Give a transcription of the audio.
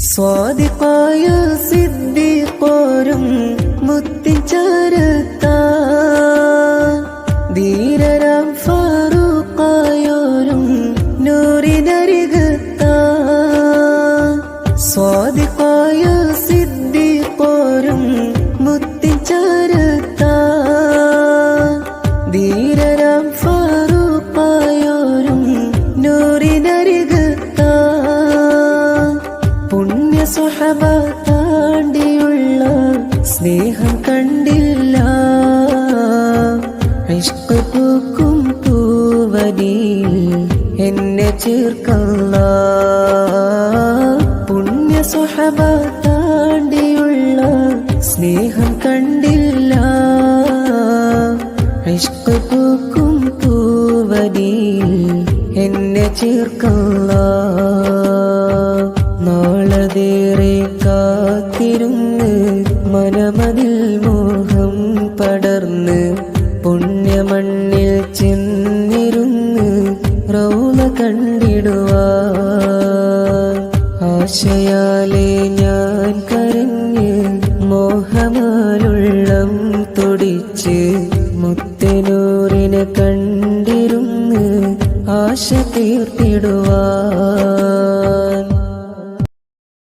സ്വാദിഖായ സിദ്ദീഖോരും മുത്തിച്ചരത്താ ധീരരാം ഫാറൂഖായോരും നൂറിനരികത്താ സ്വാദിഖായ സിദ്ദീഖോരും മുത്തിച്ചരത്താ ധീരരാം ഫാറൂഖായോരും നൂറിനരികത്താ പുണ്യ സ്വഹബ താണ്ടിയുള്ള സ്നേഹം കണ്ടില്ല ഇഷ്ഖ് പൂക്കും പൂവനിയിൽ എന്നെ ചേർക്കല്ല പുണ്യ സ്വഹബ താണ്ടിയുള്ള സ്നേഹം കണ്ടില്ല ഇഷ്ഖ് പൂക്കും പൂവനിയിൽ എന്നെ ചേർക്കല്ല നാളതേറെ കാത്തിരുന്ന് മനമതിൽ മോഹം പടർന്ന് പുണ്യമണ്ണിൽ ചെന്നിരുന്ന് റൗള കണ്ടിടുവാൻ ആശയാലെ ഞാൻ കരഞ്ഞ് മോഹമാലുള്ളം തുടിച്ച് മുത്തനൂറിനെ കണ്ടിരുന്ന് ആശ തീർത്തിടുവാൻ